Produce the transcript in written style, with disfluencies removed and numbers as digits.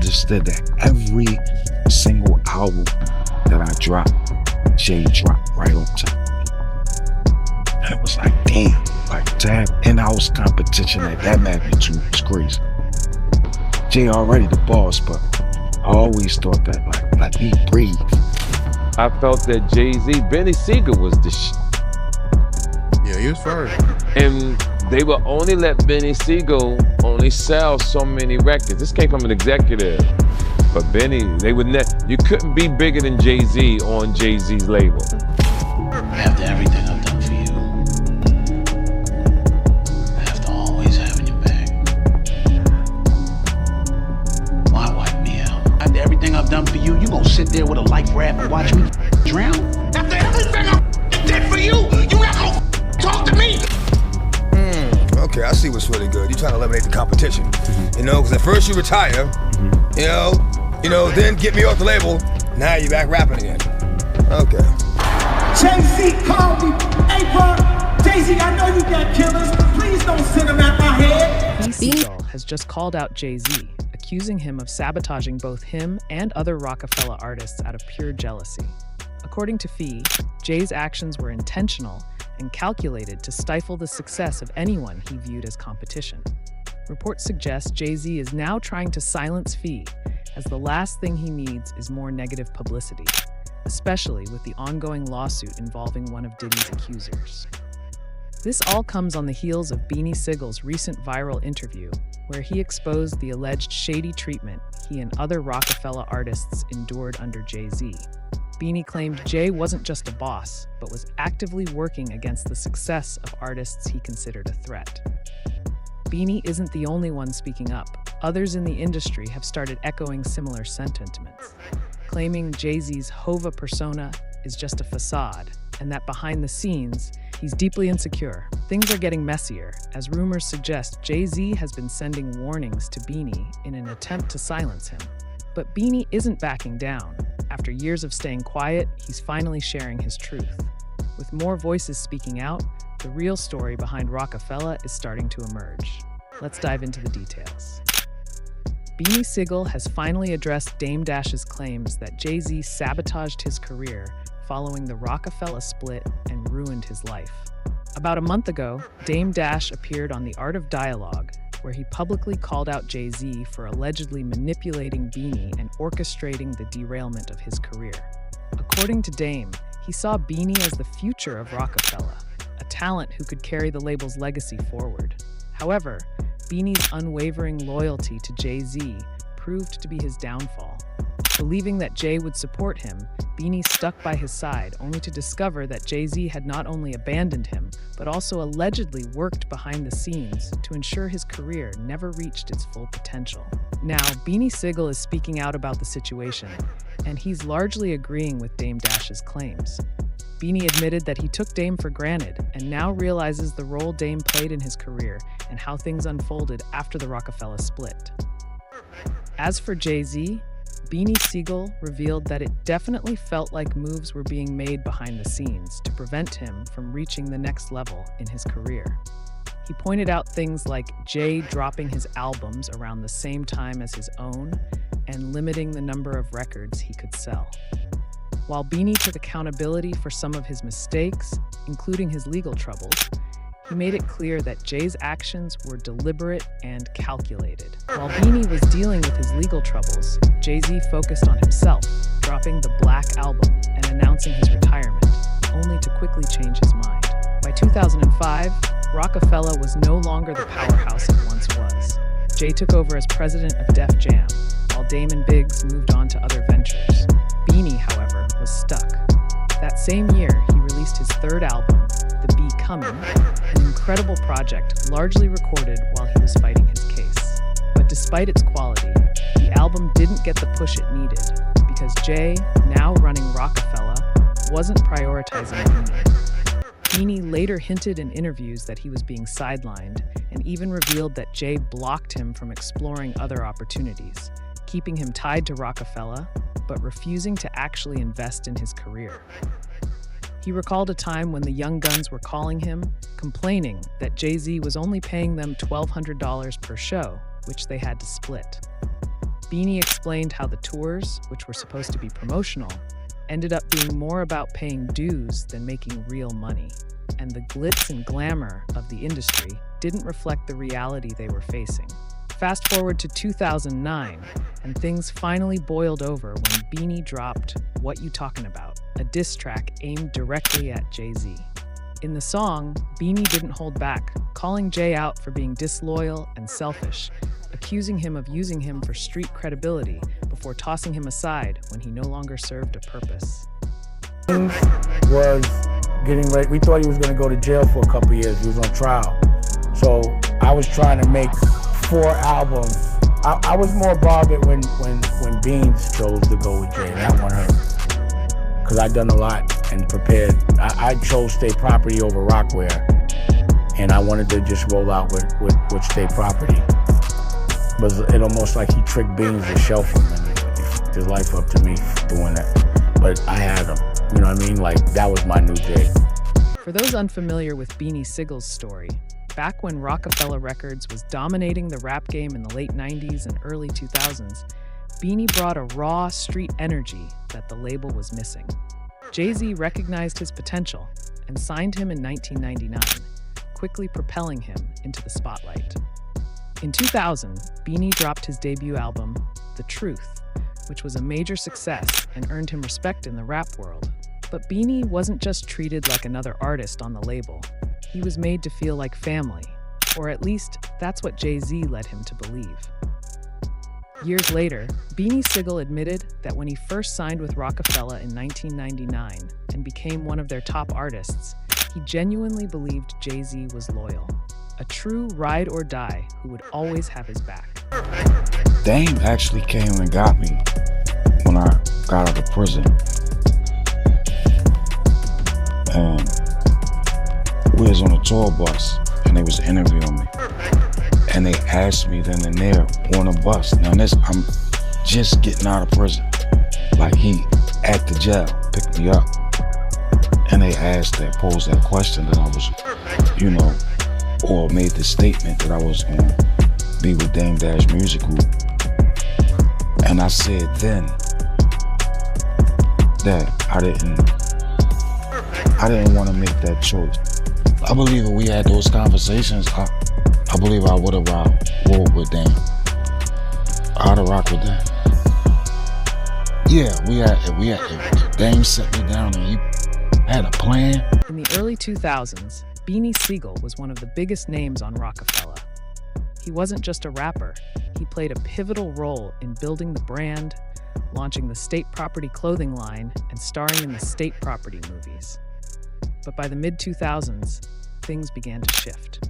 understood that every single album that I dropped, Jay dropped right on top. And it was like, damn, like to have in-house competition at that magnitude was crazy. Jay already the boss, but I always thought that, like, let me breathe. I felt that Jay-Z, Beanie Sigel was the shit. Yeah, he was first. And they would only let Beanie Sigel only sell so many records. This came from an executive. But Benny, you couldn't be bigger than Jay-Z on Jay-Z's label. After everything I've done for you, after always having your back, why wipe me out? After everything I've done for you, you gonna sit there with a life raft and watch me drown? After everything I did for you, you not gonna talk to me? Okay, I see what's really good. You're trying to eliminate the competition. You know, because at first you retire, you know, then get me off the label. Now you're back rapping again. Okay. Jay-Z called me. Hey, bro, Jay-Z, I know you got killers. Please don't send them at my head. Beanie Sigel has just called out Jay-Z, accusing him of sabotaging both him and other Roc-A-Fella artists out of pure jealousy. According to Fee, Jay's actions were intentional and calculated to stifle the success of anyone he viewed as competition. Reports suggest Jay-Z is now trying to silence Fee, as the last thing he needs is more negative publicity, especially with the ongoing lawsuit involving one of Diddy's accusers. This all comes on the heels of Beanie Sigel's recent viral interview, where he exposed the alleged shady treatment he and other Roc-A-Fella artists endured under Jay-Z. Beanie claimed Jay wasn't just a boss, but was actively working against the success of artists he considered a threat. Beanie isn't the only one speaking up. Others in the industry have started echoing similar sentiments, claiming Jay-Z's Hova persona is just a facade, and that behind the scenes, he's deeply insecure. Things are getting messier, as rumors suggest Jay-Z has been sending warnings to Beanie in an attempt to silence him. But Beanie isn't backing down. After years of staying quiet, he's finally sharing his truth. With more voices speaking out, the real story behind Roc-A-Fella is starting to emerge. Let's dive into the details. Beanie Sigel has finally addressed Dame Dash's claims that Jay-Z sabotaged his career following the Roc-A-Fella split and ruined his life. About a month ago, Dame Dash appeared on The Art of Dialogue, where he publicly called out Jay-Z for allegedly manipulating Beanie and orchestrating the derailment of his career. According to Dame, he saw Beanie as the future of Roc-A-Fella, a talent who could carry the label's legacy forward. However, Beanie's unwavering loyalty to Jay-Z proved to be his downfall. Believing that Jay would support him, Beanie stuck by his side, only to discover that Jay-Z had not only abandoned him, but also allegedly worked behind the scenes to ensure his career never reached its full potential. Now, Beanie Sigel is speaking out about the situation, and he's largely agreeing with Dame Dash's claims. Beanie admitted that he took Dame for granted and now realizes the role Dame played in his career and how things unfolded after the Roc-A-Fella split. As for Jay-Z, Beanie Sigel revealed that it definitely felt like moves were being made behind the scenes to prevent him from reaching the next level in his career. He pointed out things like Jay dropping his albums around the same time as his own and limiting the number of records he could sell. While Beanie took accountability for some of his mistakes, including his legal troubles, he made it clear that Jay's actions were deliberate and calculated. While Beanie was dealing with his legal troubles, Jay-Z focused on himself, dropping the Black album and announcing his retirement, only to quickly change his mind. By 2005, Roc-A-Fella was no longer the powerhouse it once was. Jay took over as president of Def Jam, while Dame and Biggs moved on to other ventures. Beanie, however, was stuck. That same year, he released his third album, The Becoming, an incredible project largely recorded while he was fighting his case. But despite its quality, the album didn't get the push it needed because Jay, now running Roc-A-Fella, wasn't prioritizing Beanie. Beanie later hinted in interviews that he was being sidelined and even revealed that Jay blocked him from exploring other opportunities, keeping him tied to Roc-A-Fella, but refusing to actually invest in his career. He recalled a time when the Young Guns were calling him, complaining that Jay-Z was only paying them $1,200 per show, which they had to split. Beanie explained how the tours, which were supposed to be promotional, ended up being more about paying dues than making real money. And the glitz and glamour of the industry didn't reflect the reality they were facing. Fast forward to 2009, and things finally boiled over when Beanie dropped What You Talkin' About, a diss track aimed directly at Jay-Z. In the song, Beanie didn't hold back, calling Jay out for being disloyal and selfish, accusing him of using him for street credibility before tossing him aside when he no longer served a purpose. Was getting ready. We thought he was going to go to jail for a couple years. He was on trial. So I was trying to make 4 albums. I was more bothered when Beans chose to go with Jay. That one hurt. Because I'd done a lot and prepared. I chose State Property over Rockware. And I wanted to just roll out with State Property. But it almost like he tricked Beans to shelf him and he fucked his life up to me doing that. But I had him. You know what I mean? Like, that was my new Jay. For those unfamiliar with Beanie Sigel's story, back when Roc-A-Fella Records was dominating the rap game in the late 90s and early 2000s, Beanie brought a raw street energy that the label was missing. Jay-Z recognized his potential and signed him in 1999, quickly propelling him into the spotlight. In 2000, Beanie dropped his debut album, The Truth, which was a major success and earned him respect in the rap world. But Beanie wasn't just treated like another artist on the label. He was made to feel like family, or at least that's what Jay-Z led him to believe. Years later, Beanie Sigel admitted that when he first signed with Roc-A-Fella in 1999 and became one of their top artists, he genuinely believed Jay-Z was loyal, a true ride or die who would always have his back. Dame actually came and got me when I got out of prison. And we was on a tour bus and they was interviewing me. And they asked me then and there on a bus. Now I'm just getting out of prison. Like he at the jail picked me up. And they posed that question that I was, or made the statement that I was gonna be with Dame Dash Music Group. And I said then that I didn't want to make that choice. I believe if we had those conversations, I believe I would have rolled with Dame. I'd have rocked with Dame. Yeah, if Dame set me down and he had a plan. In the early 2000s, Beanie Sigel was one of the biggest names on Roc-A-Fella. He wasn't just a rapper, he played a pivotal role in building the brand, launching the State Property clothing line, and starring in the State Property movies. But by the mid-2000s, things began to shift.